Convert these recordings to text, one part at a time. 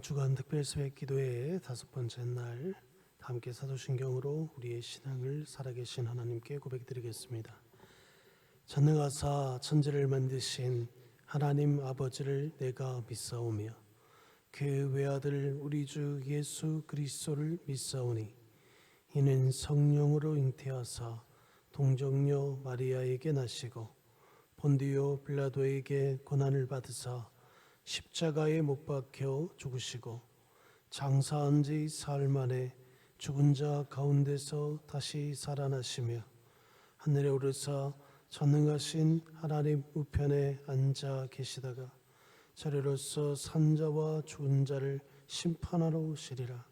주간 특별수백 기도의 5번째 날, 함께 사도신경으로 우리의 신앙을 살아계신 하나님께 고백드리겠습니다. 전능하사 천지를 만드신 하나님 아버지를 내가 믿사오며 그 외아들 우리 주 예수 그리스도를 믿사오니 이는 성령으로 잉태하사 동정녀 마리아에게 나시고 본디오 빌라도에게 고난을 받으사 십자가에 못 박혀 죽으시고 장사한 지 사흘 만에 죽은 자 가운데서 다시 살아나시며 하늘에 오르사 전능하신 하나님 우편에 앉아 계시다가 저리로서 산자와 죽은 자를 심판하러 오시리라.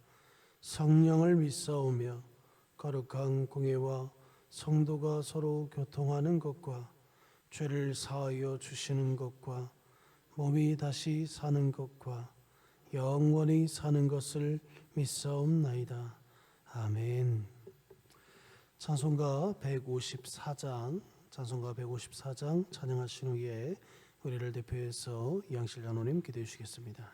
성령을 믿사오며 거룩한 공예와 성도가 서로 교통하는 것과 죄를 사하여 주시는 것과 몸이 다시 사는 것과 영원히 사는 것을 믿사옵나이다. 아멘. 찬송가 154장 찬양하신 후에 우리를 대표해서 이양실 장로님 기도해 주시겠습니다.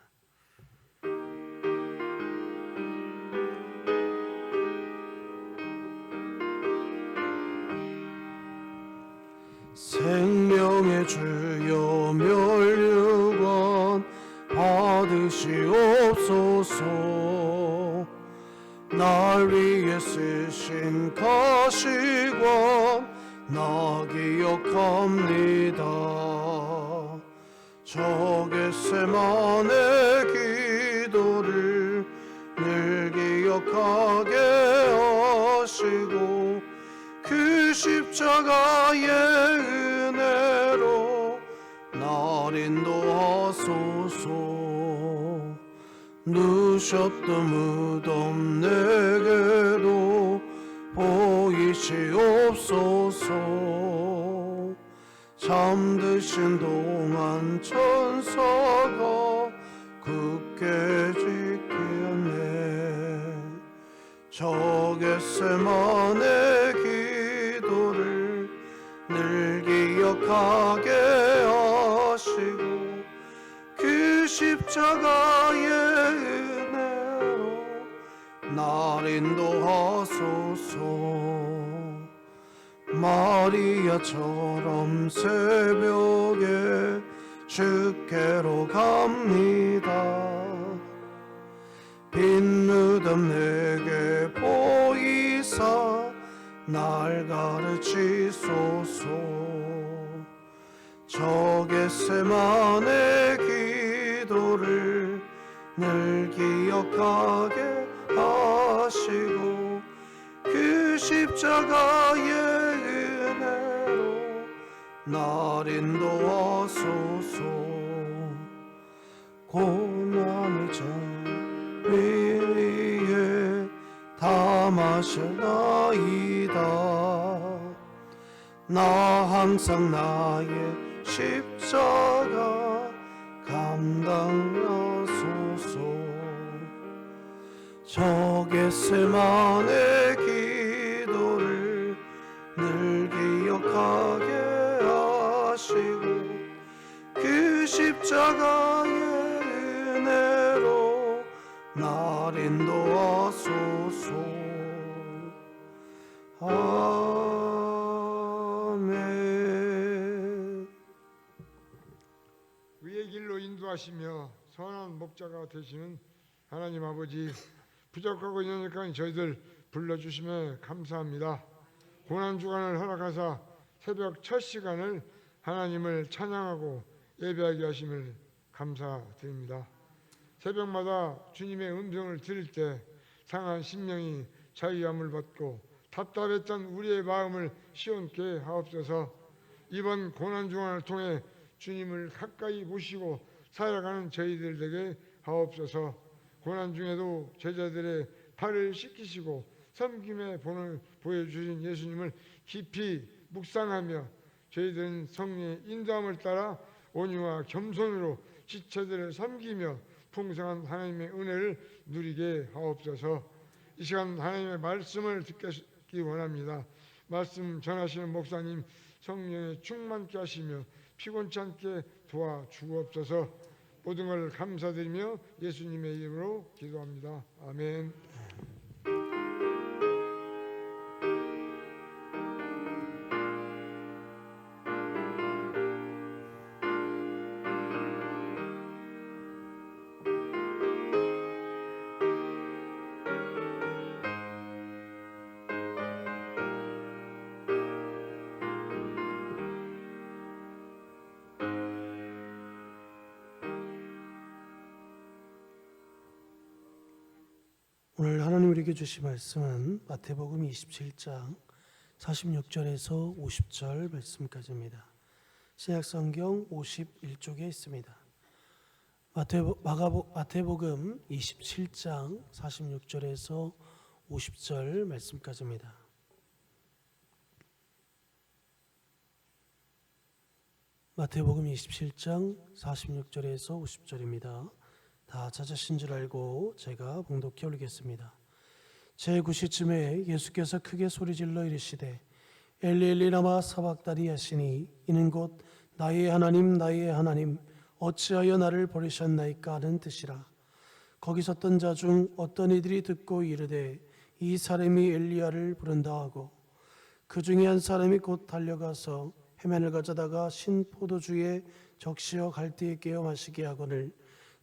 생명의 주여 멸류관 받으시옵소서. 날 위해 쓰신 가시관 나 기억합니다. 저 겟세마네 기도를 늘 기억하게 하시고 그 십자가의 은혜로 날 인도하소서. 누셨던 무덤 내게도 보이시옵소서. 잠드신 동안 천사가 굳게 지켰네. 저 겟세마네 기도를 늘 기억하게 하시고 그 십자가의 은혜로 날 인도하소서. 마리아처럼 새벽에 주께로 갑니다. 빈 무덤 내게 보이사 날 가르치소서. 저 겟세마네 기도를 늘 기억하게 하시고 그 십자가의 은혜로 날 인도하소서. 고난의 자 위에 담아실나이다. 나 항상 나의 십자가 감당하소서. 저 겟세마네 기도를 늘 기억하게 하시고 그 십자가의 은혜로 날 인도하소서. 아멘. 의의 길로 인도하시며 선한 목자가 되시는 하나님 아버지, 부족하고 연약한 저희들 불러주시며 감사합니다. 고난주간을 허락하사 새벽 첫 시간을 하나님을 찬양하고 예배하게 하심을 감사드립니다. 새벽마다 주님의 음성을 들을 때 상한 심령이 자유함을 받고 답답했던 우리의 마음을 시원케 하옵소서. 이번 고난주간을 통해 주님을 가까이 모시고 살아가는 저희들 되게 하옵소서. 고난 중에도 제자들의 발을 씻기시고 섬김의 본을 보여주신 예수님을 깊이 묵상하며 저희들은 성령의 인도함을 따라 온유와 겸손으로 지체들을 섬기며 풍성한 하나님의 은혜를 누리게 하옵소서. 이 시간 하나님의 말씀을 듣기 원합니다. 말씀 전하시는 목사님 성령의 충만케 하시며 피곤치 않게 도와주옵소서. 모든 걸 감사드리며 예수님의 이름으로 기도합니다. 아멘. 오늘 하나님 우리에게 주신 말씀은 마태복음 27장 46절에서 50절 말씀까지입니다. 신약성경 51쪽에 있습니다. 마태복음 27장 46절에서 50절 말씀까지입니다. 마태복음 27장 46절에서 50절입니다. 다 찾으신 줄 알고 제가 봉독해 올리겠습니다. 제9시쯤에 예수께서 크게 소리질러 이르시되 엘리 엘리 라마 사박다니 하시니 이는 곧 나의 하나님 나의 하나님 어찌하여 나를 버리셨나이까 하는 뜻이라. 거기 섰던 자 중 어떤 이들이 듣고 이르되 이 사람이 엘리야를 부른다 하고 그 중에 한 사람이 곧 달려가서 해면을 가져다가 신 포도주에 적시어 갈대에 깨어 마시게 하거늘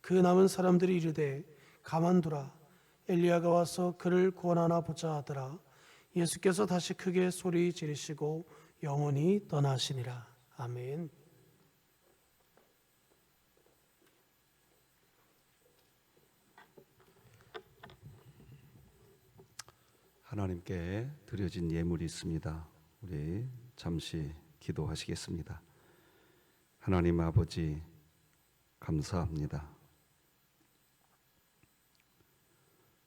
그 남은 사람들이 이르되 가만두라 엘리야가 와서 그를 구원하나 보자 하더라. 예수께서 다시 크게 소리 지르시고 영원히 떠나시니라. 아멘. 하나님께 드려진 예물이 있습니다. 우리 잠시 기도하시겠습니다. 하나님 아버지 감사합니다.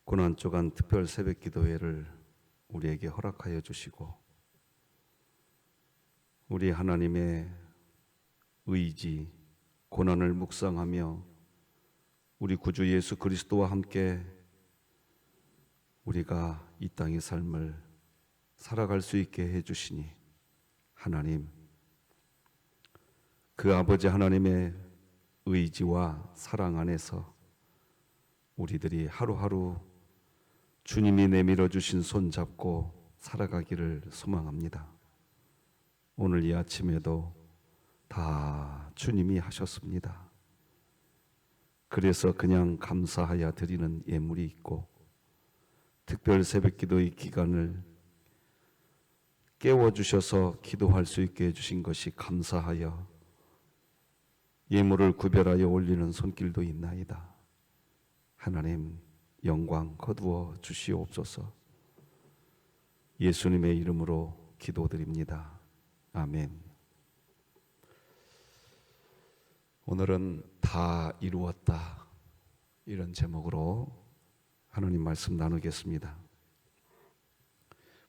고난주간 특별 새벽 기도회를 우리에게 허락하여 주시고 우리 하나님의 의지, 고난을 묵상하며 우리 구주 예수 그리스도와 함께 우리가 이 땅의 삶을 살아갈 수 있게 해주시니 하나님, 그 아버지 하나님의 의지와 사랑 안에서 우리들이 하루하루 주님이 내밀어 주신 손 잡고 살아가기를 소망합니다. 오늘 이 아침에도 다 주님이 하셨습니다. 그래서 그냥 감사하여 드리는 예물이 있고 특별 새벽 기도의 기간을 깨워주셔서 기도할 수 있게 해주신 것이 감사하여 예물을 구별하여 올리는 손길도 있나이다. 하나님 영광 거두어 주시옵소서. 예수님의 이름으로 기도드립니다. 아멘. 오늘은 다 이루었다 이런 제목으로 하나님 말씀 나누겠습니다.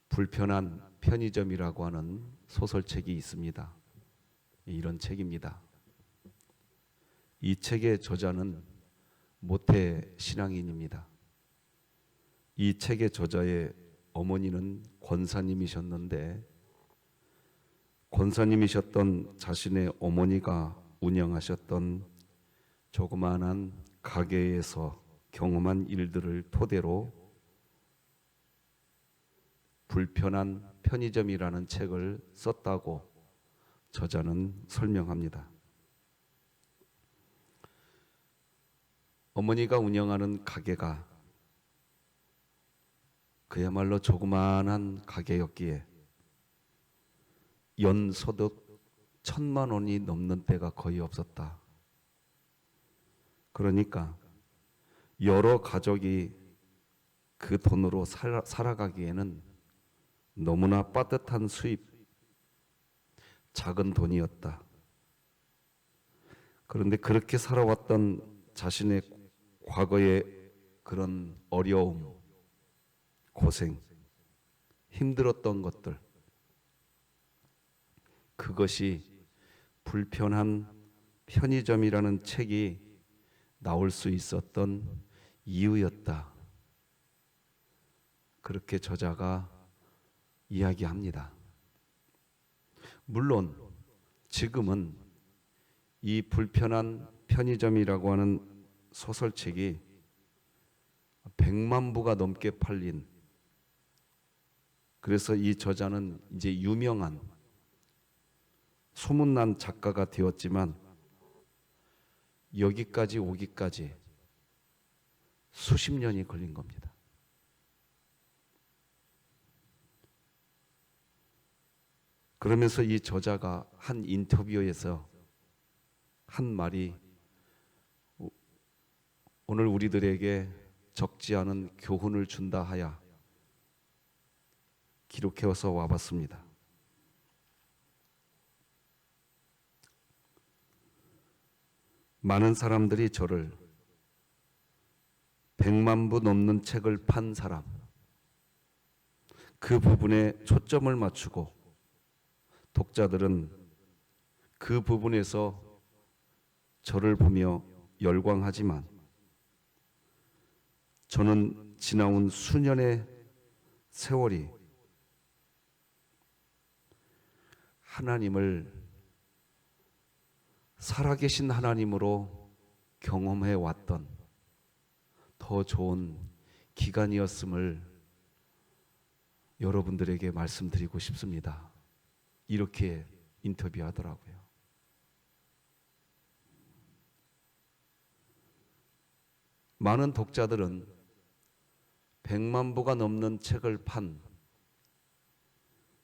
불편한 편의점이라고 하는 소설책이 있습니다. 이런 책입니다. 이 책의 저자는 모태 신앙인입니다. 이 책의 저자의 어머니는 권사님이셨는데 권사님이셨던 자신의 어머니가 운영하셨던 조그마한 가게에서 경험한 일들을 토대로 불편한 편의점이라는 책을 썼다고 저자는 설명합니다. 어머니가 운영하는 가게가 그야말로 조그마한 가게였기에 연소득 1,000만 원이 넘는 때가 거의 없었다. 그러니까 여러 가족이 그 돈으로 살아가기에는 너무나 빠듯한 수입, 작은 돈이었다. 그런데 그렇게 살아왔던 자신의 과거의 그런 어려움, 고생, 힘들었던 것들, 그것이 불편한 편의점이라는 책이 나올 수 있었던 이유였다. 그렇게 저자가 이야기합니다. 물론 지금은 이 불편한 편의점이라고 하는 소설책이 100만 부가 넘게 팔린, 그래서 이 저자는 이제 유명한 소문난 작가가 되었지만 여기까지 오기까지 수십 년이 걸린 겁니다. 그러면서 이 저자가 한 인터뷰에서 한 말이 오늘 우리들에게 적지 않은 교훈을 준다 하여 기록해서 와봤습니다. 많은 사람들이 저를 100만 부 넘는 책을 판 사람, 그 부분에 초점을 맞추고 독자들은 그 부분에서 저를 보며 열광하지만 저는 지나온 수년의 세월이 하나님을 살아계신 하나님으로 경험해 왔던 더 좋은 기간이었음을 여러분들에게 말씀드리고 싶습니다. 이렇게 인터뷰하더라고요. 많은 독자들은 100만 부가 넘는 책을 판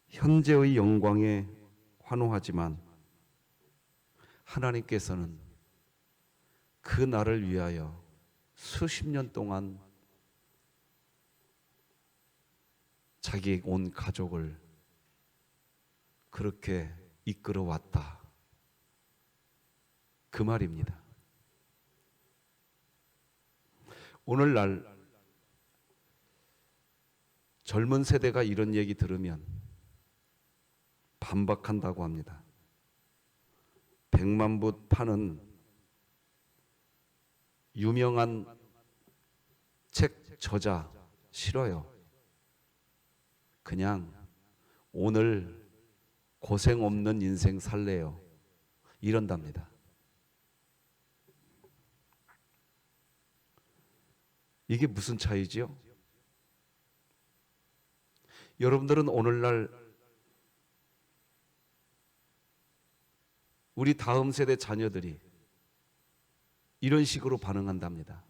현재의 영광에 환호하지만 하나님께서는 그 날을 위하여 수십 년 동안 자기 온 가족을 그렇게 이끌어 왔다. 그 말입니다. 오늘날 젊은 세대가 이런 얘기 들으면 반박한다고 합니다. 100만 부 파는 유명한 책 저자 싫어요. 그냥 오늘 고생 없는 인생 살래요. 이런답니다. 이게 무슨 차이지요? 여러분들은 오늘날 우리 다음 세대 자녀들이 이런 식으로 반응한답니다.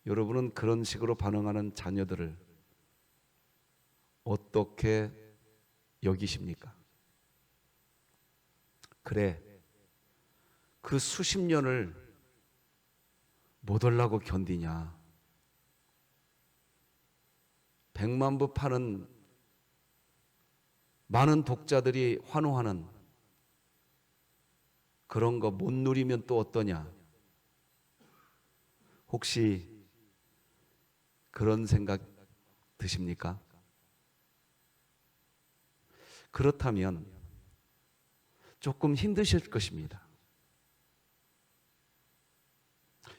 여러분은 그런 식으로 반응하는 자녀들을 어떻게 여기십니까? 그래, 그 수십 년을 못 하려고 견디냐? 100만 부 파는 많은 독자들이 환호하는 그런 거 못 누리면 또 어떠냐? 혹시 그런 생각 드십니까? 그렇다면 조금 힘드실 것입니다.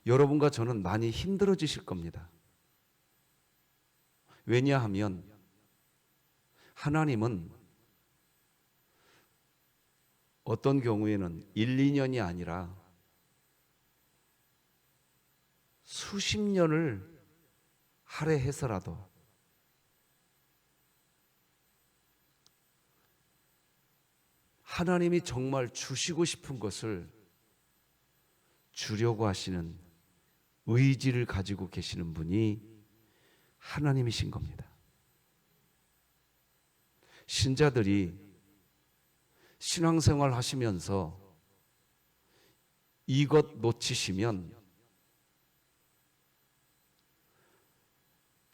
여러분과 저는 많이 힘들어지실 겁니다. 왜냐하면 하나님은 어떤 경우에는 1, 2년이 아니라 수십 년을 할애해서라도 하나님이 정말 주시고 싶은 것을 주려고 하시는 의지를 가지고 계시는 분이 하나님이신 겁니다. 신자들이 신앙생활 하시면서 이것 놓치시면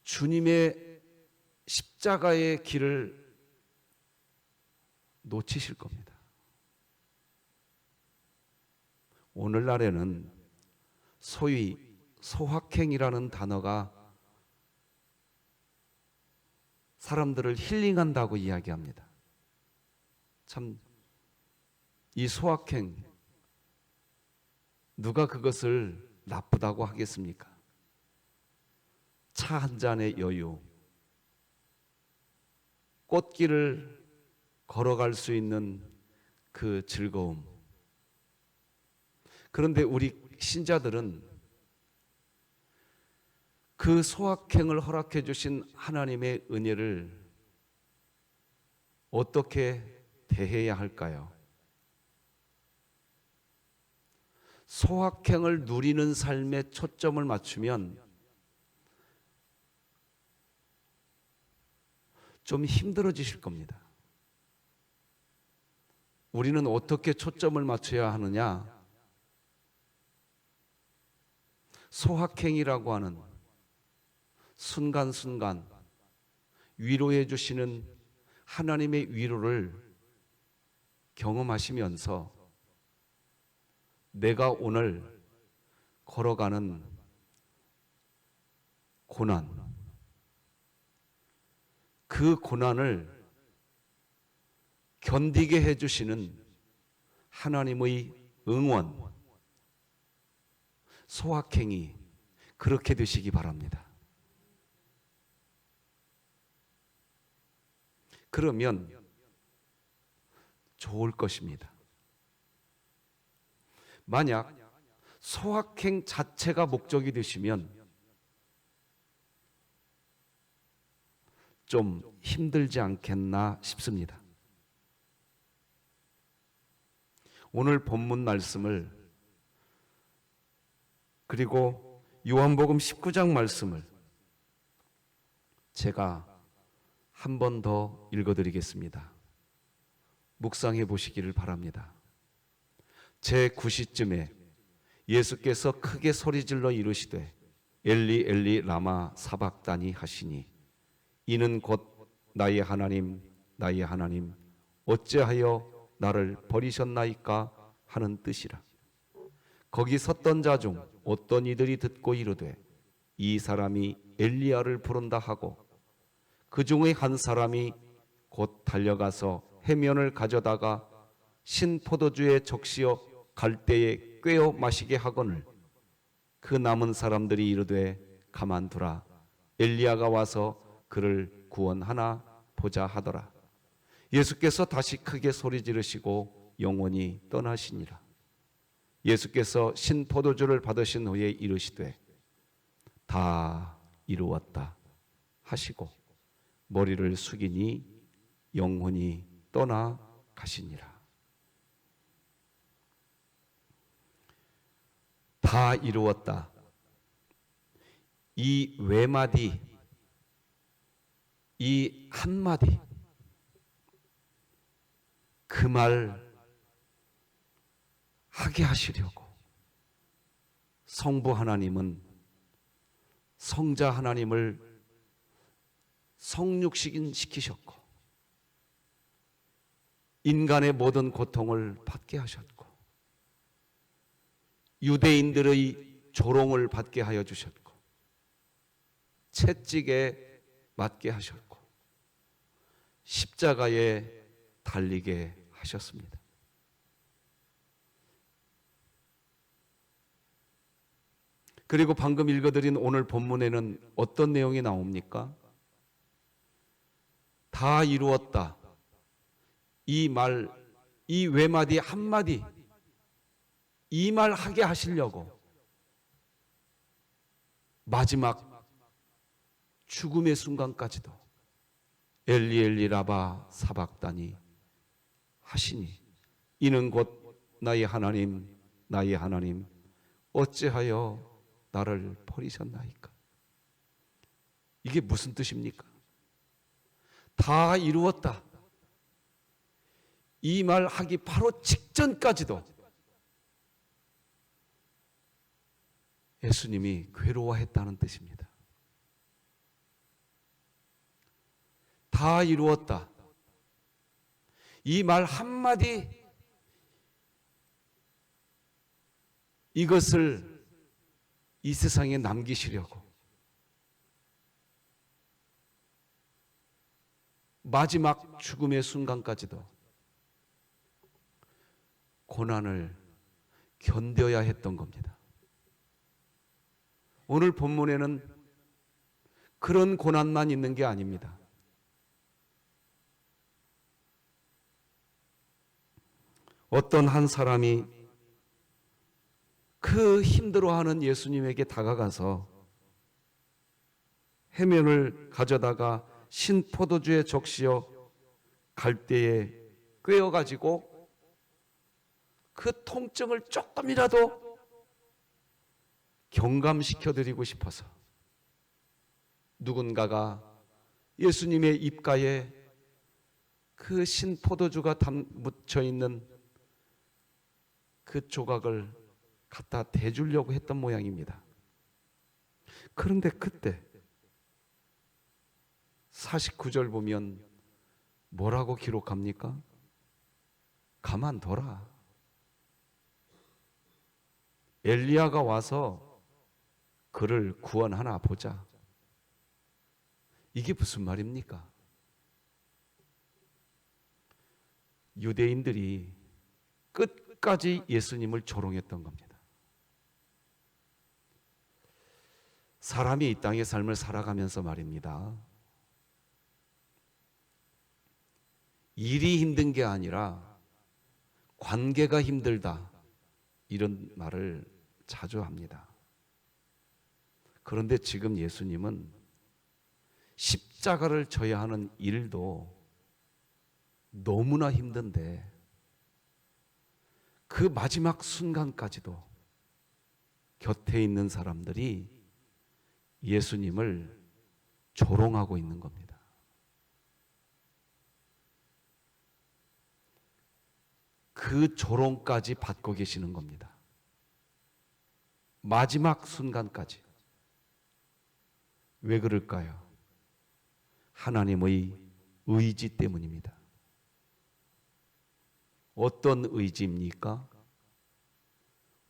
주님의 십자가의 길을 놓치실 겁니다. 오늘날에는 소위 소확행이라는 단어가 사람들을 힐링한다고 이야기합니다. 참, 이 소확행, 누가 그것을 나쁘다고 하겠습니까? 차 한 잔의 여유, 꽃길을 걸어갈 수 있는 그 즐거움, 그런데 우리 신자들은 그 소확행을 허락해 주신 하나님의 은혜를 어떻게 대해야 할까요? 소확행을 누리는 삶에 초점을 맞추면 좀 힘들어지실 겁니다. 우리는 어떻게 초점을 맞춰야 하느냐? 소확행이라고 하는 순간순간 위로해 주시는 하나님의 위로를 경험하시면서 내가 오늘 걸어가는 고난, 그 고난을 견디게 해주시는 하나님의 응원, 소확행이 그렇게 되시기 바랍니다. 그러면 좋을 것입니다. 만약 소확행 자체가 목적이 되시면 좀 힘들지 않겠나 싶습니다. 오늘 본문 말씀을 그리고 요한복음 19장 말씀을 제가 한 번 더 읽어드리겠습니다. 묵상해 보시기를 바랍니다. 제9시쯤에 예수께서 크게 소리질러 이르시되 엘리 엘리 라마 사박다니 하시니 이는 곧 나의 하나님 나의 하나님 어찌하여 나를 버리셨나이까 하는 뜻이라. 거기 섰던 자 중 어떤 이들이 듣고 이르되 이 사람이 엘리야를 부른다 하고 그 중의 한 사람이 곧 달려가서 해면을 가져다가 신 포도주에 적시어 갈대에 꿰어 마시게 하거늘 그 남은 사람들이 이르되 가만두라 엘리야가 와서 그를 구원하나 보자 하더라. 예수께서 다시 크게 소리 지르시고 영원히 떠나시니라. 예수께서 신 포도주를 받으신 후에 이르시되 다 이루었다 하시고 머리를 숙이니 영원히 떠나 가시니라. 다 이루었다. 이 외마디, 이 한마디, 그 말 하게 하시려고 성부 하나님은 성자 하나님을 성육시키셨고 인간의 모든 고통을 받게 하셨고 유대인들의 조롱을 받게 하여 주셨고 채찍에 맞게 하셨고 십자가에 달리게 하셨습니다. 그리고 방금 읽어드린 오늘 본문에는 어떤 내용이 나옵니까? 다 이루었다. 이 말, 이 외마디 한마디, 이 말 하게 하시려고 마지막 죽음의 순간까지도 엘리 엘리 라바 사박다니 하시니 이는 곧 나의 하나님 나의 하나님 어찌하여 나를 버리셨나이까. 이게 무슨 뜻입니까? 다 이루었다. 이 말 하기 바로 직전까지도 예수님이 괴로워했다는 뜻입니다. 다 이루었다. 이 말 한마디 이것을 이 세상에 남기시려고 마지막 죽음의 순간까지도 고난을 견뎌야 했던 겁니다. 오늘 본문에는 그런 고난만 있는 게 아닙니다. 어떤 한 사람이 그 힘들어하는 예수님에게 다가가서 해면을 가져다가 신포도주에 적시어 갈대에 꿰어가지고 그 통증을 조금이라도 경감시켜드리고 싶어서 누군가가 예수님의 입가에 그 신포도주가 묻혀 있는 그 조각을 갖다 대주려고 했던 모양입니다. 그런데 그때 49절 보면 뭐라고 기록합니까? 가만둬라. 엘리야가 와서 그를 구원하나 보자. 이게 무슨 말입니까? 유대인들이 끝까지 예수님을 조롱했던 겁니다. 사람이 이 땅의 삶을 살아가면서 말입니다. 일이 힘든 게 아니라 관계가 힘들다, 이런 말을 자주 합니다. 그런데 지금 예수님은 십자가를 져야 하는 일도 너무나 힘든데 그 마지막 순간까지도 곁에 있는 사람들이 예수님을 조롱하고 있는 겁니다. 그 조롱까지 받고 계시는 겁니다. 마지막 순간까지. 왜 그럴까요? 하나님의 의지 때문입니다. 어떤 의지입니까?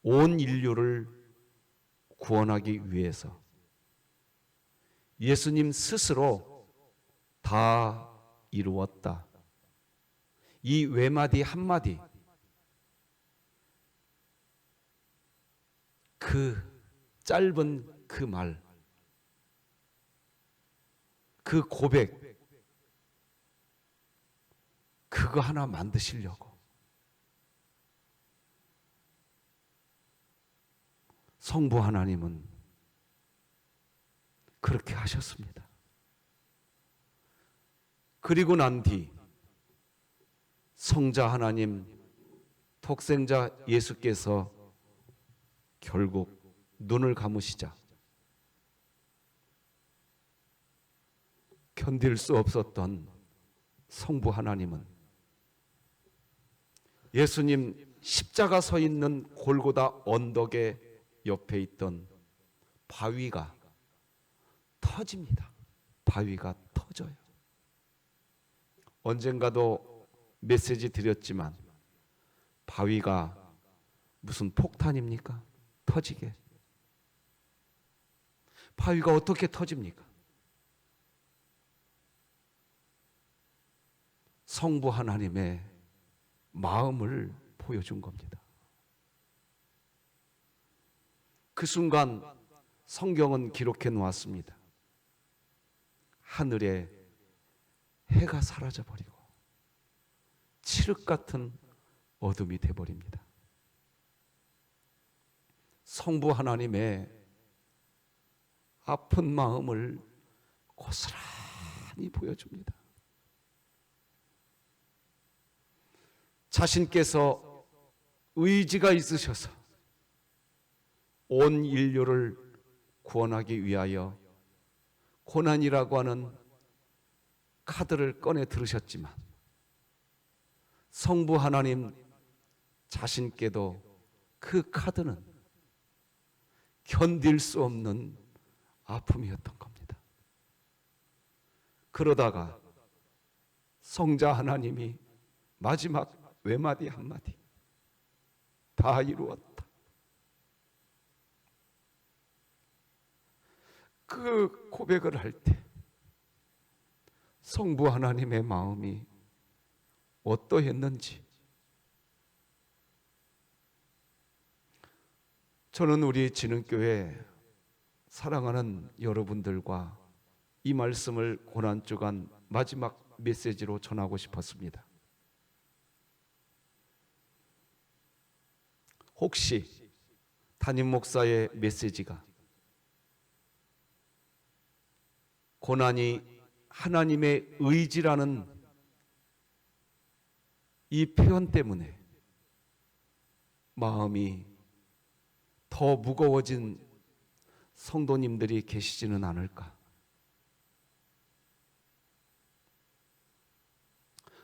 온 인류를 구원하기 위해서 예수님 스스로 다 이루었다. 이 외마디 한마디, 그 짧은 그 말, 그 고백, 그거 하나 만드시려고 성부 하나님은 그렇게 하셨습니다. 그리고 난 뒤 성자 하나님, 독생자 예수께서 결국 눈을 감으시자 견딜 수 없었던 성부 하나님은 예수님 십자가 서 있는 골고다 언덕의 옆에 있던 바위가 터집니다. 바위가 터져요. 언젠가도 메시지 드렸지만 바위가 무슨 폭탄입니까? 터지게. 바위가 어떻게 터집니까? 성부 하나님의 마음을 보여준 겁니다. 그 순간 성경은 기록해 놓았습니다. 하늘에 해가 사라져 버리고 칠흑 같은 어둠이 돼 버립니다. 성부 하나님의 아픈 마음을 고스란히 보여줍니다. 자신께서 의지가 있으셔서 온 인류를 구원하기 위하여 고난이라고 하는 카드를 꺼내 들으셨지만 성부 하나님 자신께도 그 카드는 견딜 수 없는 아픔이었던 겁니다. 그러다가 성자 하나님이 마지막 외마디 한마디, 다 이루었다. 그 고백을 할 때 성부 하나님의 마음이 어떠했는지, 저는 우리 진흥교회 사랑하는 여러분들과 이 말씀을 고난주간 마지막 메시지로 전하고 싶었습니다. 혹시 담임 목사의 메시지가 고난이 하나님의 의지라는 이 표현 때문에 마음이 더 무거워진 성도님들이 계시지는 않을까?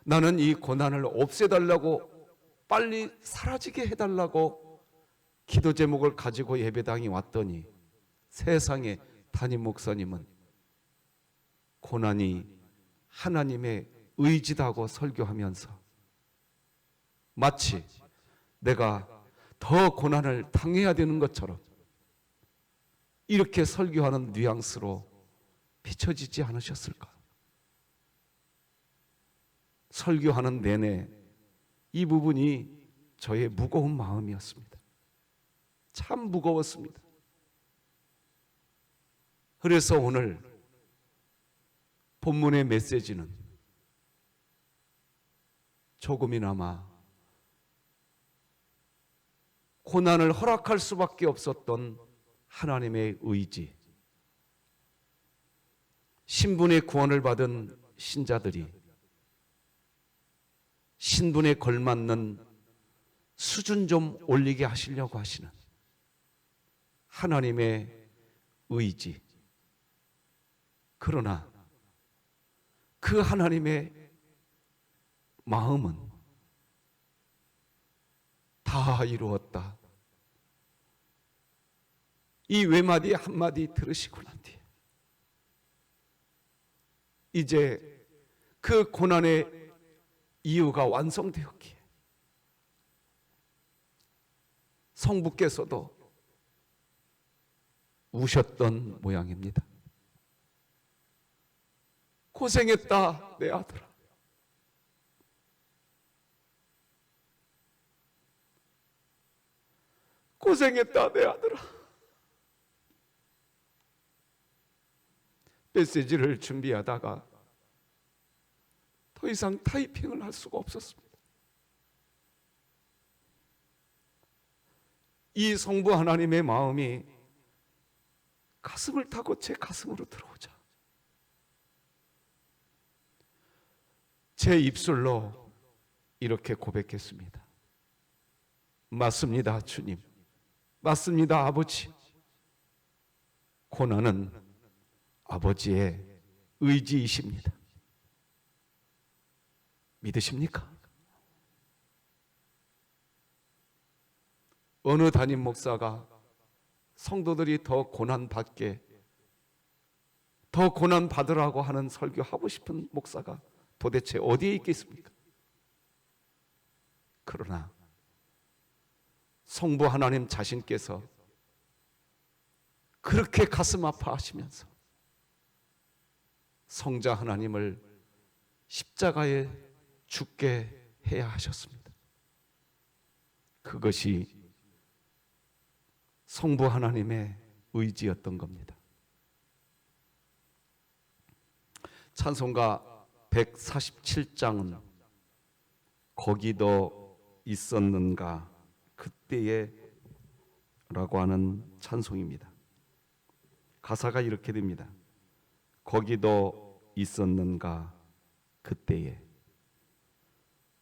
나는 이 고난을 없애달라고, 빨리 사라지게 해달라고 기도 제목을 가지고 예배당에 왔더니 세상에 담임 목사님은 고난이 하나님의 의지다고 설교하면서 마치 내가 더 고난을 당해야 되는 것처럼 이렇게 설교하는 뉘앙스로 비춰지지 않으셨을까? 설교하는 내내 이 부분이 저의 무거운 마음이었습니다. 참 무거웠습니다. 그래서 오늘 본문의 메시지는 조금이나마 고난을 허락할 수밖에 없었던 하나님의 의지, 신분의 구원을 받은 신자들이 신분에 걸맞는 수준 좀 올리게 하시려고 하시는 하나님의 의지. 그러나 그 하나님의 마음은 다 이루었다. 이 외마디 한마디 들으시고 난 뒤에 이제 그 고난의 이유가 완성되었기에 성부께서도 우셨던 모양입니다. 고생했다 내 아들아. 고생했다 내 아들아. 메시지를 준비하다가 더 이상 타이핑을 할 수가 없었습니다. 이 성부 하나님의 마음이 가슴을 타고 제 가슴으로 들어오자 제 입술로 이렇게 고백했습니다. 맞습니다, 주님. 맞습니다, 아버지. 고난은 아버지의 의지이십니다. 믿으십니까? 어느 담임 목사가 성도들이 더 고난받게, 더 고난받으라고 하는 설교하고 싶은 목사가 도대체 어디에 있겠습니까? 그러나 성부 하나님 자신께서 그렇게 가슴 아파하시면서 성자 하나님을 십자가에 죽게 해야 하셨습니다. 그것이 성부 하나님의 의지였던 겁니다. 찬송가 147장은 거기도 있었는가 그때에 라고 하는 찬송입니다. 가사가 이렇게 됩니다. 거기도 있었는가 그때에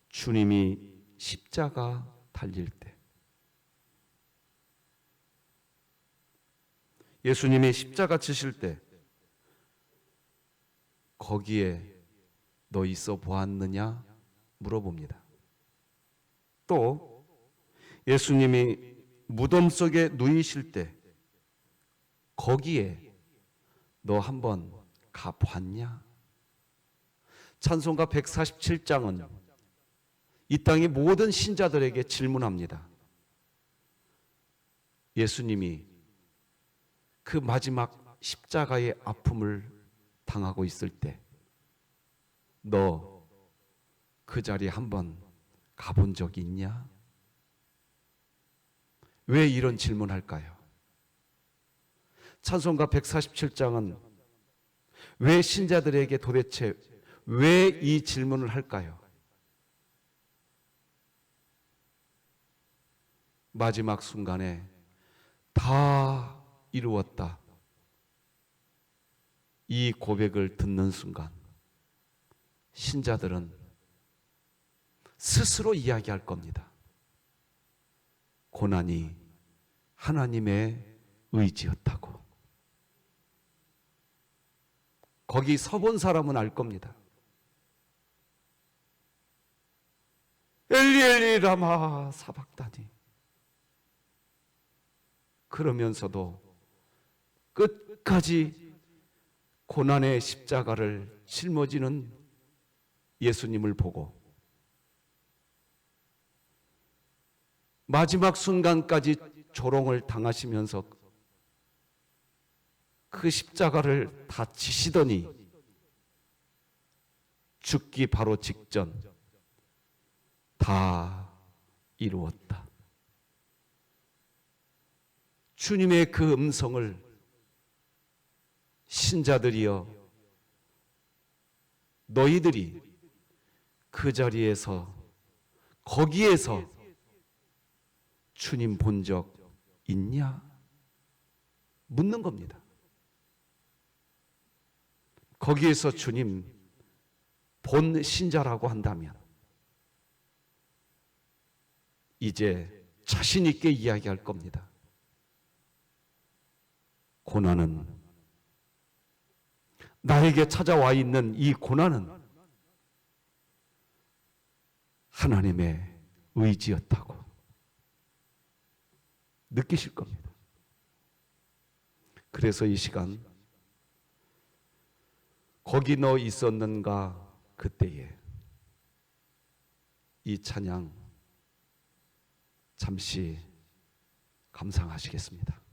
주님이 십자가 달릴 때, 예수님이 십자가 지실 때 거기에 너 있어 보았느냐 물어봅니다. 또 예수님이 무덤 속에 누이실 때 거기에 너 한번 가봤냐? 찬송가 147장은 이 땅의 모든 신자들에게 질문합니다. 예수님이 그 마지막 십자가의 아픔을 당하고 있을 때 너 그 자리에 한번 가본 적이 있냐? 왜 이런 질문할까요? 찬송가 147장은 왜 신자들에게 도대체 왜 이 질문을 할까요? 마지막 순간에 다 이루었다. 이 고백을 듣는 순간 신자들은 스스로 이야기할 겁니다. 고난이 하나님의 의지였다고. 거기 서본 사람은 알 겁니다. 엘리 엘리 라마 사박다니. 그러면서도 끝까지 고난의 십자가를 짊어지는 예수님을 보고 마지막 순간까지 조롱을 당하시면서 그 십자가를 다 지시더니 죽기 바로 직전 다 이루었다. 주님의 그 음성을 신자들이여 너희들이 그 자리에서 거기에서 주님 본 적 있냐? 묻는 겁니다. 거기에서 주님 본 신자라고 한다면 이제 자신 있게 이야기할 겁니다. 고난은, 나에게 찾아와 있는 이 고난은 하나님의 의지였다고 느끼실 겁니다. 그래서 이 시간 거기 너 있었는가 그때에 이 찬양 잠시 감상하시겠습니다.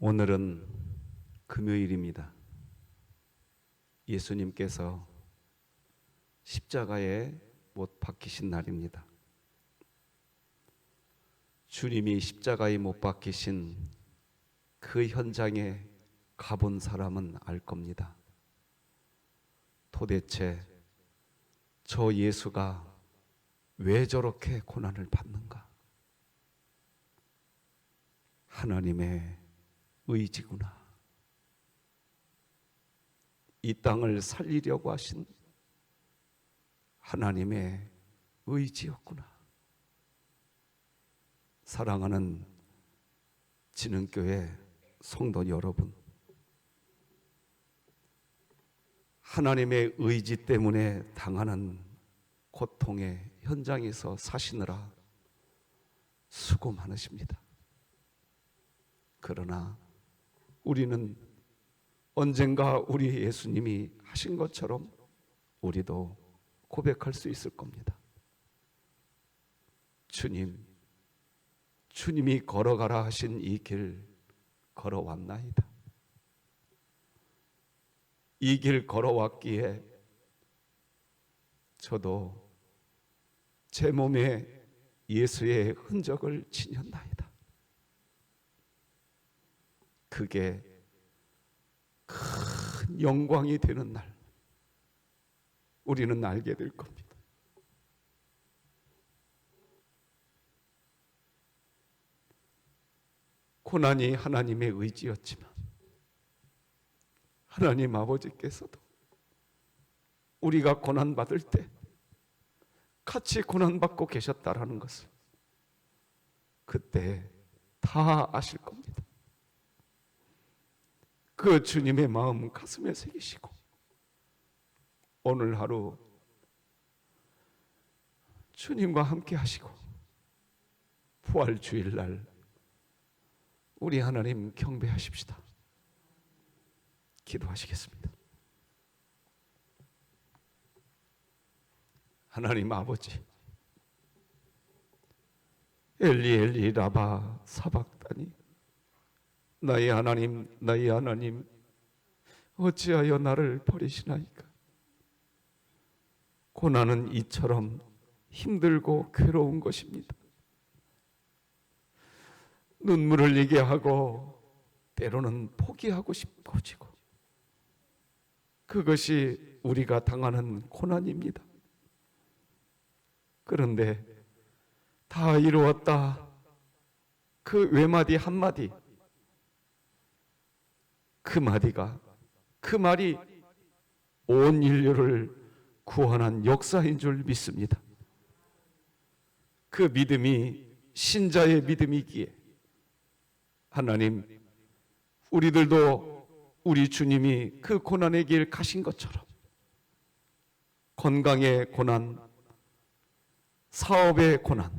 오늘은 금요일입니다. 예수님께서 십자가에 못 박히신 날입니다. 주님이 십자가에 못 박히신 그 현장에 가본 사람은 알 겁니다. 도대체 저 예수가 왜 저렇게 고난을 받는가? 하나님의 의지구나. 이 땅을 살리려고 하신 하나님의 의지였구나. 사랑하는 진흥교회 성도 여러분, 하나님의 의지 때문에 당하는 고통의 현장에서 사시느라 수고 많으십니다. 그러나 우리는 언젠가 우리 예수님이 하신 것처럼 우리도 고백할 수 있을 겁니다. 주님이 걸어가라 하신 이 길 걸어왔나이다. 이 길 걸어왔기에 저도 제 몸에 예수의 흔적을 지녔나이다. 그게 큰 영광이 되는 날 우리는 알게 될 겁니다. 고난이 하나님의 의지였지만 하나님 아버지께서도 우리가 고난받을 때 같이 고난받고 계셨다라는 것을 그때 다 아실 겁니다. 그 주님의 마음 가슴에 새기시고 오늘 하루 주님과 함께 하시고 부활 주일날 우리 하나님 경배하십시다. 기도하시겠습니다. 하나님 아버지, 엘리 엘리 라바 사박다니, 나의 하나님 어찌하여 나를 버리시나이까? 고난은 이처럼 힘들고 괴로운 것입니다. 눈물을 흘리게 하고 때로는 포기하고 싶어지고 그것이 우리가 당하는 고난입니다. 그런데 다 이루었다 그 외마디 한마디, 그 말이 온 인류를 구원한 역사인 줄 믿습니다. 그 믿음이 신자의 믿음이기에 하나님, 우리들도 우리 주님이 그 고난의 길 가신 것처럼 건강의 고난, 사업의 고난,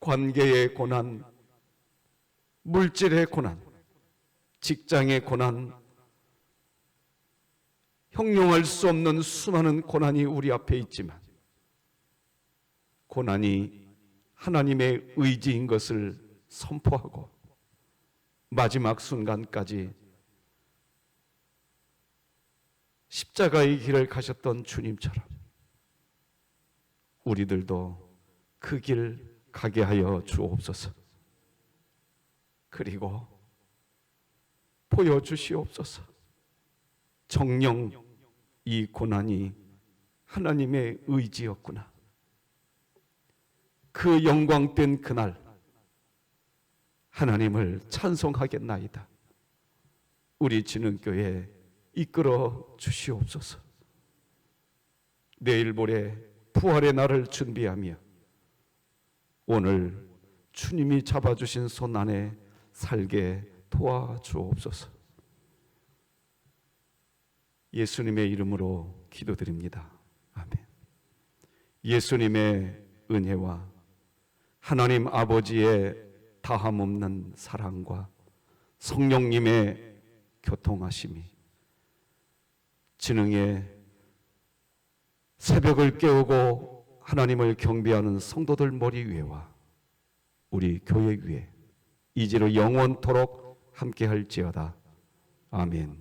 관계의 고난, 물질의 고난, 직장의 고난, 형용할 수 없는 수많은 고난이 우리 앞에 있지만 고난이 하나님의 의지인 것을 선포하고 마지막 순간까지 십자가의 길을 가셨던 주님처럼 우리들도 그 길 가게 하여 주옵소서. 그리고 보여주시옵소서. 정녕 이 고난이 하나님의 의지였구나. 그 영광된 그날 하나님을 찬송하겠나이다. 우리 진흥교회 이끌어 주시옵소서. 내일 모레 부활의 날을 준비하며 오늘 주님이 잡아주신 손 안에 살게 도와주옵소서. 예수님의 이름으로 기도드립니다. 아멘. 예수님의 은혜와 하나님 아버지의 다함없는 사랑과 성령님의 교통하심이 진흥의 새벽을 깨우고 하나님을 경배하는 성도들 머리 위에와 우리 교회 위에 이제로 영원토록 함께 할지어다. 아멘.